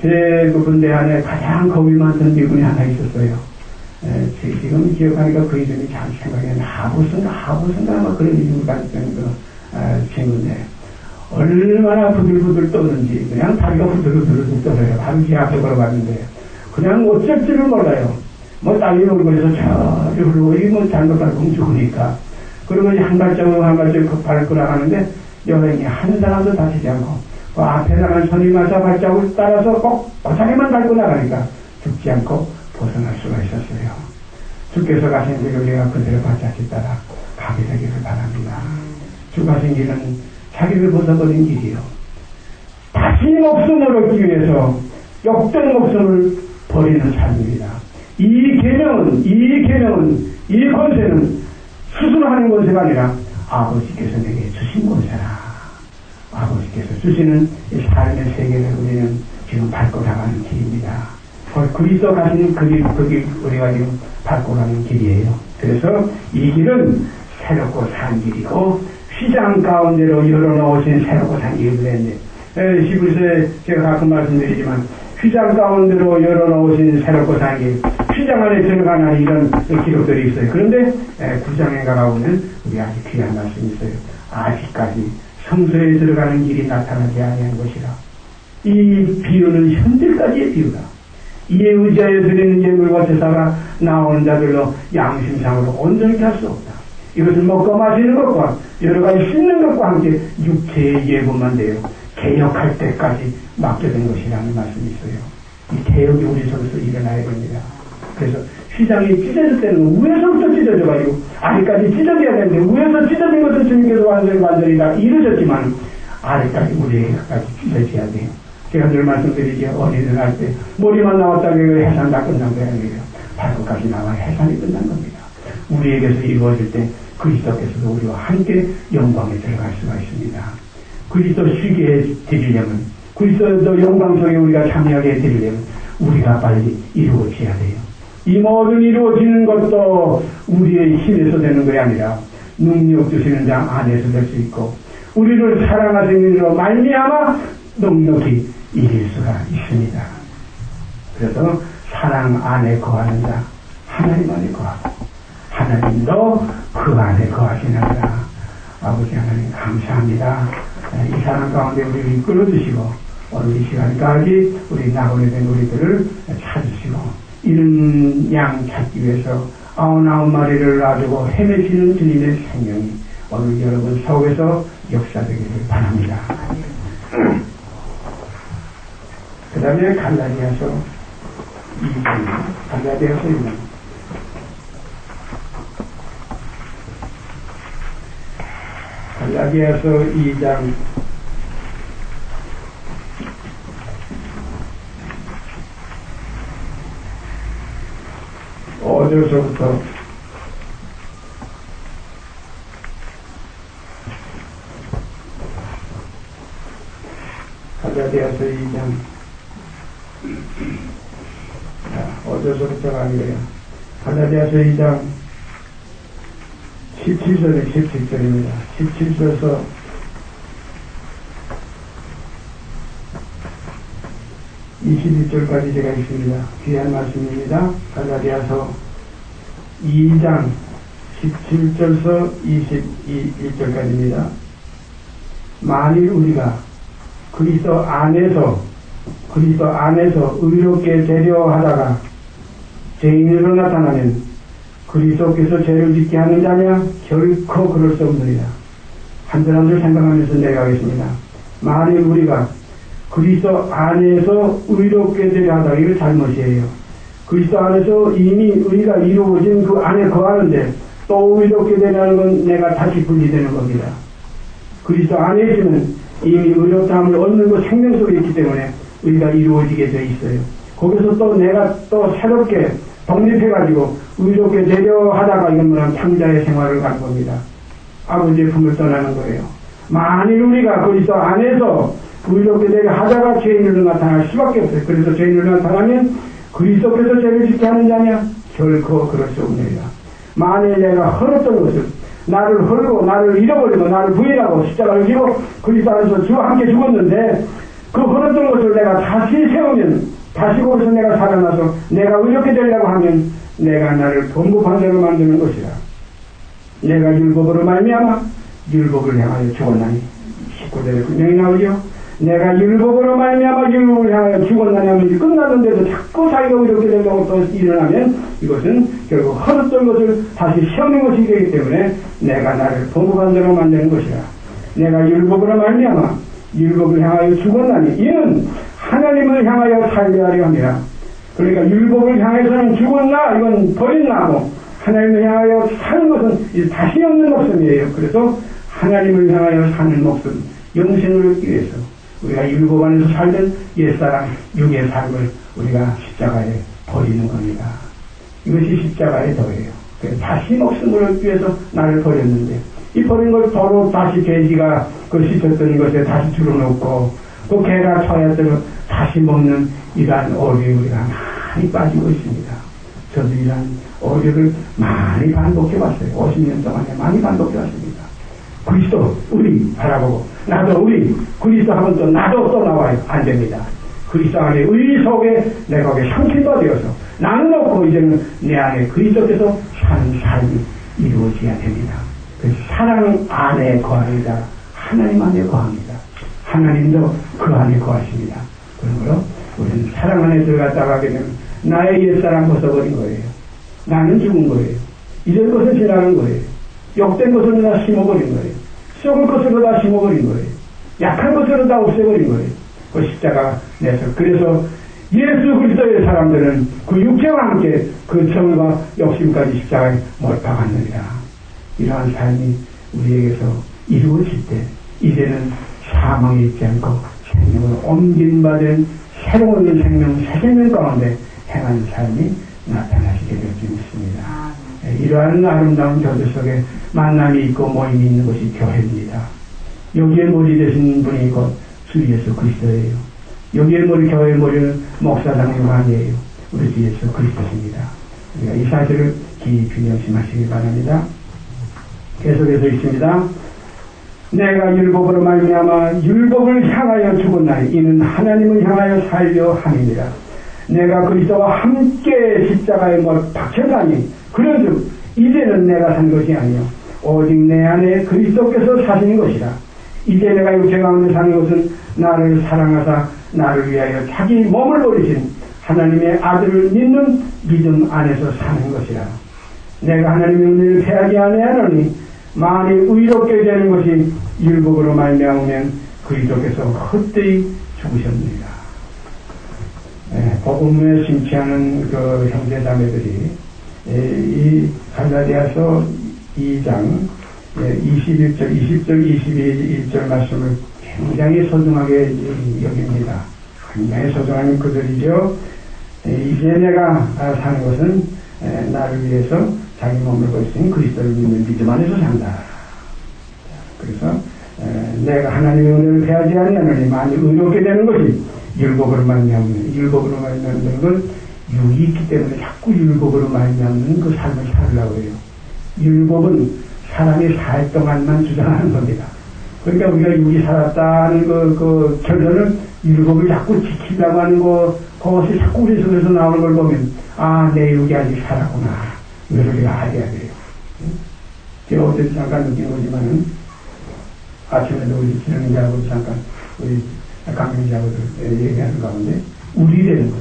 제 그 군대 안에 가장 겁이 많던 미군이 하나 있었어요. 지금 기억하니까 그 이름이 잘 생각이 안 나. 하부선가 막 그런 이름을 가지고 있는 그 친구인데 얼마나 부들부들 떠는지 그냥 다리가 부들부들 떠서요. 바로 제 앞에 걸어갔는데 그냥 어쩔 줄을 몰라요. 뭐 딸이 놀고서 저리 흐르고 뭐 잘못 밟으면 죽으니까 그러고 한 발자국 밟고 나가는데 여행이 한 사람도 다치지 않고 그 앞에 나간 선임하사 발자국을 따라서 꼭 고사리만 밟고 나가니까 죽지 않고 벗어날 수가 있었어요. 주께서 가신 길을 우리가 그대로 발자취 따라 가게 되기를 바랍니다. 주 가신 길은 자기를 벗어버린 길이요. 다시 목숨을 얻기 위해서 역된 목숨을 버리는 삶입니다. 이 계명은 이 권세는 스스로 하는 권세가 아니라 아버지께서 내게 주신 권세라. 아버지께서 주시는 이 삶의 세계를 우리는 지금 밟고 나가는 길입니다. 그리스도 가시는 그 길 우리가 지금 밟고 가는 길이에요. 그래서 이 길은 새롭고 산 길이고 휘장 가운데로 열어놓으신 새롭고 산 길인데 히브리서에 제가 가끔 말씀드리지만 휘장 가운데로 열어놓으신 새롭고 산길, 휘장 안에 들어가는 이런 기록들이 있어요. 그런데 9장에 가보면 우리 아주 귀한 말씀이 있어요. 아직까지 성소에 들어가는 길이 나타나지 아니한 것이라. 이 비유는 현재까지의 비유다. 이에 의지하여 드리는 예물과 제사가 나오는 자들로 양심상으로 온전히 할 수 없다. 이것은 먹고 마시는 것과 여러 가지 씻는 것과 함께 육체의 예물만 되어 개혁할 때까지 맡겨진 것이라는 말씀이 있어요. 이 개혁이 우리 속에서 일어나야 됩니다. 그래서 휘장이 찢어질 때는 위에서부터 찢어져가지고 아래까지 찢어져야 되는데 위에서 찢어진 것은 주님께서 완전히 다 이루어졌지만 아래까지 우리에게까지 찢어져야 돼요. 제가 늘 말씀드리죠. 어린이들 할 때 머리만 나왔다고 해산 다 끝난 게 아니에요. 발끝까지 나와 해산이 끝난 겁니다. 우리에게서 이루어질 때 그리스도께서도 우리와 함께 영광에 들어갈 수가 있습니다. 그리스도 쉬게 해드리려면, 그리스도 영광 속에 우리가 참여하게 해드리려면 우리가 빨리 이루어져야 돼요. 이 모든 이루어지는 것도 우리의 힘에서 되는 것이 아니라 능력 주시는 자 안에서 될 수 있고, 우리를 사랑하시는 이로 말미암아 능력이 이길 수가 있습니다. 그래서 사랑 안에 거하는 자 하나님 안에 거하고 하나님도 그 안에 거하시느니라. 아버지 하나님 감사합니다. 이 사랑 가운데 우리를 이끌어주시고 오늘 이 시간까지 우리 낙원에 된 우리들을 찾으시고 이런 양 찾기 위해서 99마리를 놔두고 헤매시는 주님의 생명이 오늘 여러분 속에서 역사되기를 바랍니다. 그 다음에 갈라디아서 2장, 갈라디아서 2장. 갈라디아서 2장 5절서부터 갈라디아서 2장 5절서부터 가기래요. 갈라디아서 2장 17절에 17절입니다. 17절에서 21절까지 제가 있습니다. 귀한 말씀입니다. 갈라디아서 2장 17절에서 21절까지입니다. 만일 우리가 그리스도 안에서 의롭게 되려 하다가 죄인으로 나타나면 그리스도께서 죄를 짓게 하는 자냐? 결코 그럴 수 없느니라. 한 절 한 절 생각하면서 내려가겠습니다. 만일 우리가 그리스도 안에서 의롭게 되려 하다가 이거 잘못이에요. 그리스도 안에서 이미 의가 이루어진 그 안에 거하는데 또 의롭게 되려는 건 내가 다시 분리되는 겁니다. 그리스도 안에 있으면 이미 의롭다함을 얻는 그 생명 속에 있기 때문에 의가 이루어지게 돼 있어요. 거기서 또 내가 또 새롭게 독립해가지고 의롭게 되려 하다가 이건 뭐냐 탕자의 생활을 가는 겁니다. 아버지의 품을 떠나는 거예요. 만일 우리가 그리스도 안에서 의롭게 되려 하다가 죄인으로 나타날 수밖에 없어요. 그래서 죄인으로 나타나면 그리스도께서 죄를 짓게 하는 자냐? 결코 그럴 수 없느니라. 만일 내가 헐었던 것을 나를 헐고 나를 잃어버리고 나를 부인하고 십자가를 지고 그리스도 안에서 주와 함께 죽었는데 그 헐었던 것을 내가 다시 세우면 다시 거기서 내가 살아나서 내가 의롭게 되려고 하면 내가 나를 범법한 자로 만드는 것이라. 내가 율법으로 말미암아 율법을 향하여 죽었나니 19절에 분명히 나오죠. 내가 율법으로 말미암아 율법을 향하여 죽었나니 하면 끝났는데도 자꾸 자기가 의롭게 되려고 또 일어나면 이것은 결국 헐었던 것을 다시 세우는 것이 되기 때문에 내가 나를 범법한 자로 만드는 것이라. 내가 율법으로 말미암아 율법을 향하여 죽었나니 이는 하나님을 향하여 살려 하려 함이라. 그러니까 율법을 향해서는 죽었나 이건 버렸나 하고 하나님을 향하여 사는 것은 다시 없는 목숨이에요. 그래서 하나님을 향하여 사는 목숨 영생을 얻기 위해서 우리가 율법 안에서 살던 옛사람 육의 삶을 우리가 십자가에 버리는 겁니다. 이것이 십자가의 도예요. 다시 목숨을 얻기 위해서 나를 버렸는데 이 버린 걸 도로 다시 돼지가 그 씻었던 것에 다시 줄어놓고 또 개가 처했던 다시 먹는 이러한 오류에 우리가 많이 빠지고 있습니다. 저도 이러한 오류를 많이 반복해봤어요. 50년 동안에 많이 반복해봤습니다. 그리스도 우리 바라보고 나도 우리 그리스도 하면 또 나도 또 나와요. 안 됩니다. 그리스도 안에 의 속에 내가 거기에 삼킬바 되어서 나는 없고 이제는 내 안에 그리스도께서 사는 삶이 이루어져야 됩니다. 그 사랑 안에 거하리라 하나님 안에 거합니다. 하나님도 그 안에 거하십니다. 그러므로 우리는 사랑 안에 들어갔다가 하게 되면 나의 옛사람 벗어버린 거예요. 나는 죽은 거예요. 이전 것은 지나간 거예요. 욕된 것은 다 심어버린 거예요. 썩을 것으로 다 심어버린 거예요. 약한 것으로 다 없애버린 거예요. 그 십자가 내서. 그래서 예수 그리스도의 사람들은 그 육체와 함께 그 정과 욕심까지 십자가에 못 박았느니라. 이러한 삶이 우리에게서 이루어질 때 이제는 사망이 있지 않고 생명을 옮김받은 새로운 생명, 새 생명 가운데 행하는 삶이 나타나시게 될 줄 믿습니다. 이러한 아름다운 교제 속에 만남이 있고 모임이 있는 것이 교회입니다. 여기에 머리 되신 분이 곧 주 예수 그리스도예요. 여기에 머리, 교회의 머리는 목사장님 아니에요. 우리 주 예수 그리스도입니다. 우리가 이 사실을 깊이 명심하시기 바랍니다. 계속해서 있습니다. 내가 율법으로 말미암아 율법을 향하여 죽었나니 이는 하나님을 향하여 살려 함이니라. 내가 그리스도와 함께 십자가에 못 박혔나니 그런즉 이제는 내가 산 것이 아니요 오직 내 안에 그리스도께서 사시는 것이라. 이제 내가 육체 가운데 사는 것은 나를 사랑하사 나를 위하여 자기 몸을 버리신 하나님의 아들을 믿는 믿음 안에서 사는 것이라. 내가 하나님의 은혜를 패하지 아니하노니 만일 의롭게 되는 것이 율법으로 말미암으면 그리스도께서 헛되이 죽으셨느니라. 복음에 심취하는 그 형제자매들이 이 갈라디아서 2장 21절, 20절, 21절 말씀을 굉장히 소중하게 여깁니다. 굉장히 소중한 그들이죠. 이제 내가 사는 것은 나를 위해서 자기 몸을 버리신 그리스도를 믿는 믿음 안에서 산다. 그래서 내가 하나님의 은혜를 패하지 아니하노니 만일 의롭게 되는 것이 율법으로 말미암는, 율법으로 말미암는 건 육이 있기 때문에 자꾸 율법으로 말미암는 그 삶을 살으려고 해요. 율법은 사람이 살 동안만 주장하는 겁니다. 그러니까 우리가 육이 살았다는 그 결론을 율법을 자꾸 지키려고 하는 그것이 자꾸 우리 속에서 나오는 걸 보면 아, 내 육이 아직 살았구나. 이걸 우리가 알아야 돼요. 제가 어제 잠깐 느낀 거지만은 아침에도 우리 지능자하고 잠깐 우리 강민자하고 얘기하는 가운데 우리 되는 것,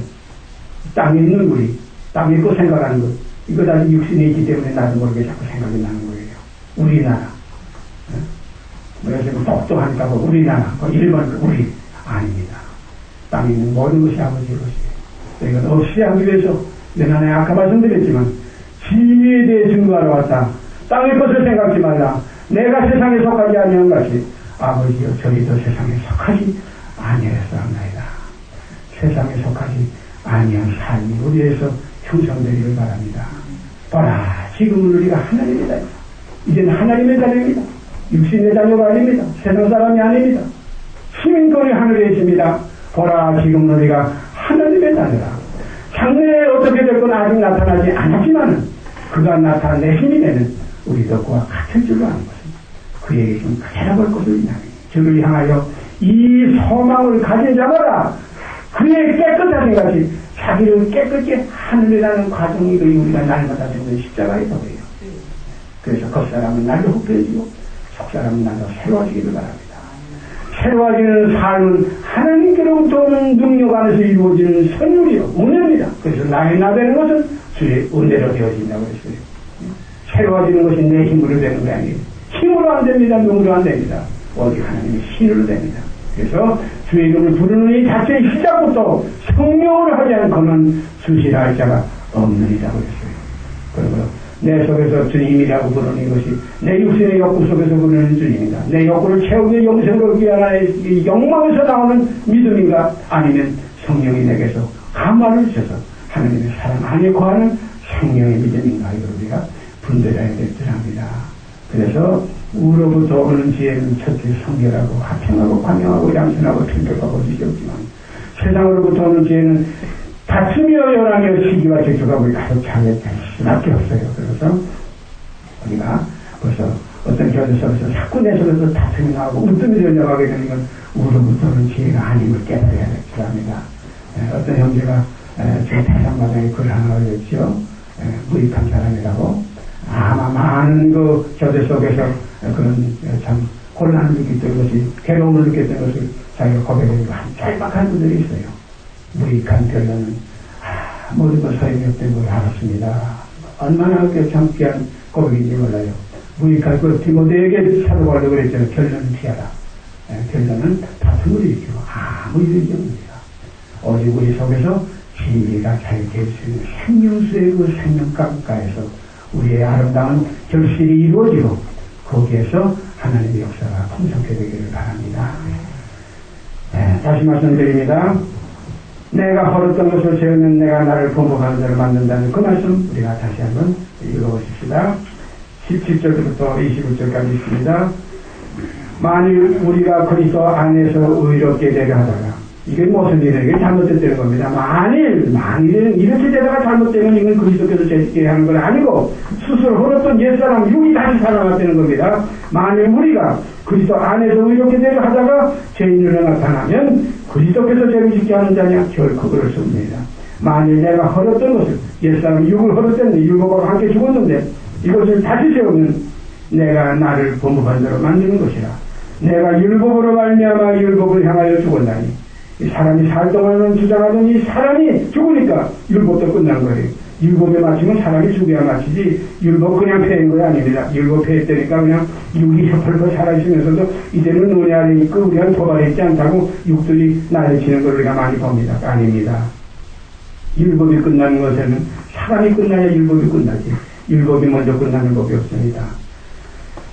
땅에 있는 우리, 땅에 있고 생각하는 것, 이거 다 육신에 있기 때문에 나도 모르게 자꾸 생각이 나는 거예요. 우리나라. 그래서 똑똑하니까 우리나라, 일본 우리 아닙니다. 땅에 있는 모든 것이 아버지의 것이에요. 이건 없이 하기 위해서 내가 아까 말씀드렸지만 진리에 대해 증거하러 왔다. 땅의 것을 생각지 말라. 내가 세상에 속하지 아니한 것이 아버지여 저희도 세상에 속하지 아니하였사옵나이다. 세상에 속하지 아니한 삶이 우리에서 형성되기를 바랍니다. 보라, 지금은 우리가 하나님의 자녀. 이제는 하나님의 자녀입니다. 육신의 자녀가 아닙니다. 세상 사람이 아닙니다. 시민권이 하늘에 있습니다. 보라, 지금은 우리가 하나님의 자녀라. 장래에 어떻게 될 건 아직 나타나지 않았지만 그가 나타내심이 되는 우리도 그와 같을 줄로 아는 것입니다. 그에게 좀 그대로 볼 것을 인하여 저를 향하여 이 소망을 가진 자마다 그의 깨끗하신 것이 자기를 깨끗게 하늘이라는 과정이 우리가 날마다 듣는 십자가의 법이에요. 그래서 겉사람은 날로 흡해지고 속사람은 날로 새로워지기를 바랍니다. 새로워지는 삶은 하나님께로부터 오는 능력 안에서 이루어지는 선율이요, 은혜입니다. 그래서 나의 나되는 것은 주의 은혜로 되어진다고 했어요. 새로워지는 것이 내 힘으로 되는 게 아니에요. 힘으로 안 됩니다. 능으로 안 됩니다. 오직 하나님의 신으로 됩니다. 그래서 주의 이름을 부르는 이 자체의 시작부터 성령으로 하지 않고는 주시라 할 자가 없느니라고 했어요. 그리고 내 속에서 주님이라고 부르는 것이 내 육신의 욕구 속에서 부르는 주님이다. 내 욕구를 채우기 영생으로 위한 영광에서 나오는 믿음인가 아니면 성령이 내게서 감화를 주셔서 하나님의 사랑 안에 거하는 생명의 믿음인가 이걸 우리가 분별해야 될 줄 압니다. 그래서 우로부터 오는 지혜는 첫째 성결하고 화평하고 관용하고 양선하고 철저하고 지겹지만 세상으로부터 오는 지혜는 다투며 열하며 시기와 질투가 우리 가득 차게 될 수밖에 없어요. 그래서 우리가 벌써 어떤 교회 속에서 자꾸 내 속에서 다툼이 나오고 웃음이 되려가게 되는 건 우로부터 오는 지혜가 아님을 깨달아야 될 줄 압니다. 어떤 형제가 제 태상마당에 글 하나 올렸죠. 무익한 사람이라고. 아마 많은 그 저대 속에서 그런 참 곤란을 느꼈던 것이, 괴로움을 느꼈던 것을 자기가 고백하고 짤막한 분들이 있어요. 무익한 결론은 모든 것 소용이 없던 걸 알았습니다. 얼마나 참 귀한 고백인지 몰라요. 무익한 그 디모데에게 사도 바울도 그랬잖아요. 결론은 피하라. 결론은 다툼을 일으키고 아무 일이 없습니다. 오직 우리 속에서 진리가 자유케 해주시는 생명수의 그 생명가까이서 우리의 아름다운 결실이 이루어지고 거기에서 하나님의 역사가 풍성케 되기를 바랍니다. 다시 말씀드립니다. 내가 헐었던 것을 채우면 내가 나를 번복하는 자를 만든다는 그 말씀 우리가 다시 한번 읽어보십시다. 17절부터 21절까지 있습니다. 만일 우리가 그리스도 안에서 의롭게 되려 하다가, 이게 무슨 일이에요? 이게 잘못됐다는 겁니다. 만일 이렇게 되다가 잘못되면 이건 그리스도께서 죄짓게 하는 건 아니고 스스로 헐었던 옛사람 육이 다시 살아났다는 겁니다. 만일 우리가 그리스도 안에서 의롭게 되려 하다가 죄인으로 나타나면 그리스도께서 죄를 짓게 하는 자냐? 결코 그럴 수 없습니다. 만일 내가 헐었던 것을, 옛사람 육을 헐었던 율법과 함께 죽었는데 이것을 다시 세우면 내가 나를 범법한 자로 만드는 것이라. 내가 율법으로 말미암아 율법을 향하여 죽었나니, 이 사람이 살 동안은 주장하던 이 사람이 죽으니까 율법도 끝난 거예요. 율법에 맞추면 사람이 죽어야 마치지 율법 그냥 폐인 거 아닙니다. 율법 폐했다니까 그냥 육이 펄펄 살아있으면서도 이제는 은혜 아래 있고 우리가 도발에 있지 않다고 육들이 난리치는 걸 우리가 많이 봅니다. 아닙니다. 율법이 끝나는 것에는 사람이 끝나야 율법이 끝나지, 율법이 먼저 끝나는 법이 없습니다.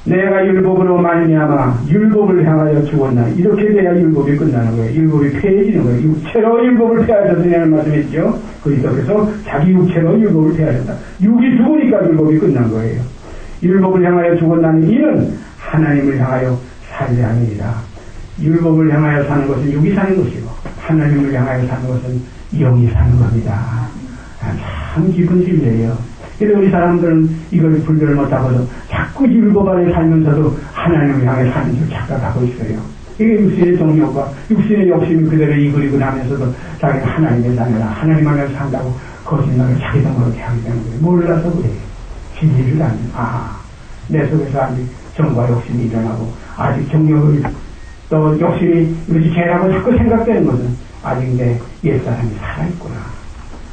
내가 율법으로 말미암아 율법을 향하여 죽었나, 이렇게 돼야 율법이 끝나는 거예요. 율법이 폐해지는 거예요. 육체로 율법을 폐하셨느냐는 말씀이죠. 그리스도께서 자기 육체로 율법을 폐하셨다. 육이 죽으니까 율법이 끝난 거예요. 율법을 향하여 죽었나니 이는 하나님을 향하여 살려 함이니라. 율법을 향하여 사는 것은 육이 사는 것이고 하나님을 향하여 사는 것은 영이 사는 겁니다. 참 깊은 진리예요. 그래서 우리 사람들은 이걸 분별을 못하고서 자꾸 율법 안에 살면서도 하나님을 향해 사는 줄 착각하고 있어요. 이게 육신의 동력과 육신의 욕심이 그대로 이끌리고 나면서도 자기는 하나님의 자녀라, 하나님 안에서 산다고 거짓말을 자기도 모르게 하게 되는 거예요. 몰라서 그래요. 진리를 아니, 내 속에서 아직 정과 욕심이 일어나고 아직 정욕을 또 욕심이 이것이 죄라고 자꾸 생각되는 것은 아직 내 옛사람이 살아있구나.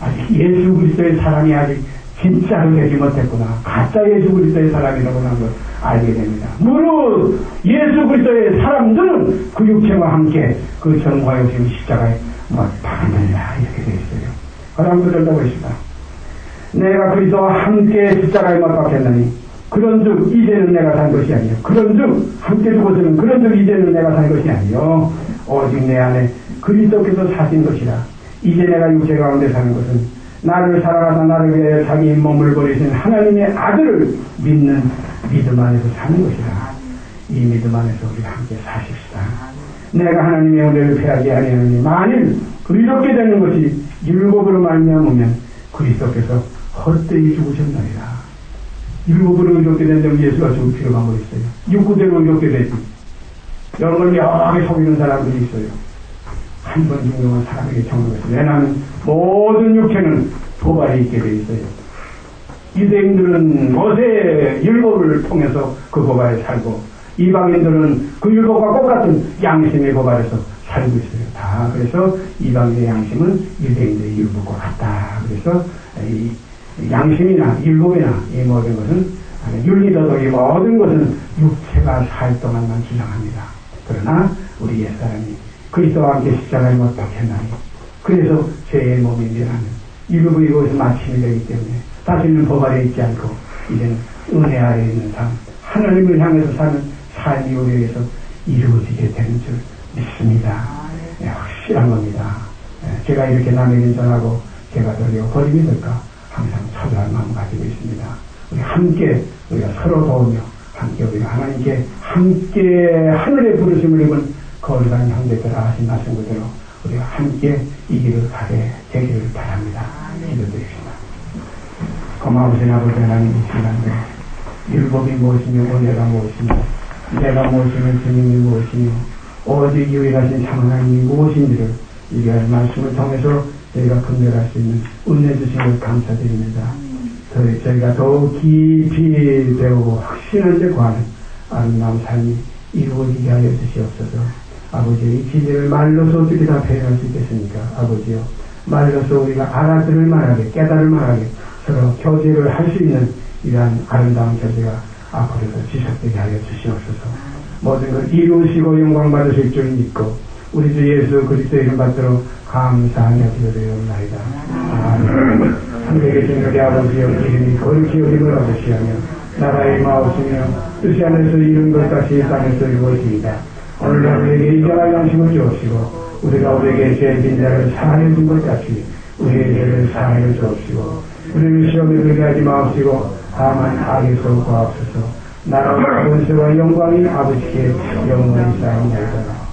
아직 예수 그리스도의 사람이 아직 진짜로 되지 못했구나. 가짜 예수 그리스도의 사람이라고 하는 걸 알게 됩니다. 무릇 예수 그리스도의 사람들은 그 육체와 함께 그 정과 욕심 십자가에 박느니라, 이렇게 되어 있어요. 그 다음 구절도 보십시다. 내가 그리스도와 함께 십자가에 못 박혔나니 그런즉 이제는 내가 산 것이 아니요, 그런즉 함께 죽었으면 그런즉 이제는 내가 산 것이 아니요, 오직 내 안에 그리스도께서 사신 것이라. 이제 내가 육체 가운데 사는 것은 나를 사랑하사 나를 위해 자기 몸을 버리신 하나님의 아들을 믿는 믿음 안에서 사는 것이라. 이 믿음 안에서 우리가 함께 사십시다. 내가 하나님의 은혜를 패하지 아니하노니 만일 그리스도께 되는 것이 율법으로 말미암으면 그리스도께서 헛되이 죽으셨나이다. 율법으로 의롭게 된다면 예수가 죽을 필요가 뭐 있어요? 육구대로 의롭게 되지. 이런 걸 묘하게 속이는 사람들이 있어요. 한 번 죽는 사람에게 정한 것이, 왜냐하면 모든 육체는 도발이 있게 되어 있어요. 유대인들은 모세의 율법을 통해서 그 고발에 살고, 이방인들은 그 율법과 똑같은 양심의 고발에서 살고 있어요. 다 그래서 이방인의 양심은 유대인들의 율법과 같다. 그래서 이 양심이나 율법이나 이 모든 것은 윤리도덕이 모든 것은 육체가 살 동안만 주장합니다. 그러나 우리 옛사람이 그리스도와 함께 십자가에 못 박혔나니 그래서 죄의 몸이 일어나는 율법이 이것이 마침이 되기 때문에 다시는 법 아래 있지 않고 이제는 은혜 아래 있는 삶, 하나님을 향해서 사는 삶이 우리에게서 이루어지게 되는 줄 믿습니다. 확실한 겁니다. 제가 이렇게 남에게 전하고 제가 도리어 버림이 될까 항상 초조한 마음 가지고 있습니다. 우리 함께 우리가 서로 도우며 함께 우리가 하나님께 함께 하늘의 부르심을 입은 거룩한 형제들아 하신 말씀 그대로 우리가 함께 이 길을 가게 되기를 바랍니다. 기도드립시다. 고마우신 아버지 하나님, 이 시간에 율법이 무엇이며 은혜가 무엇이며 내가 무엇이며 주님이 무엇이며 오직 유일하신 참 하나님이 무엇인지를 이러한 말씀을 통해서 저희가 분별할 수 있는 은혜 주신 것 감사드립니다. 저희가 더욱 깊이 배우고 확신한 데 관한 아름다운 삶이 이루어지게 하여 주시옵소서. 아버지, 이 기제를 말로서 어떻게 다 표현할 수 있겠습니까? 아버지요, 말로서 우리가 알아들을 만하게, 깨달을 만하게 서로 교제를 할 수 있는 이러한 아름다운 교제가 앞으로도 지속되게 하여 주시옵소서. 모든 걸 이루시고 영광 받으실 줄 믿고 우리 주 예수 그리스도 이름 받도록 감사하며 기도드리옵나이다. 아멘. 하늘에 계신 우리 아버지여, 이름이 거룩히 여김을 얻으시하며 나라의 마옵시며 뜻이 하늘에서 이룬 것 같이 땅에서 이루어지이다. 오늘 우리에게 인정할 양식을 주옵시고 우리가 우리에게 죄 진 자를 사하여 준 것 같이 우리의 죄를 사하여 주옵시고 우리를 시험에 들게 하지 마옵시고 다만 악에서 구하옵소서. 나라와 권세와 영광이 아버지께 영원히 쌓이나이다.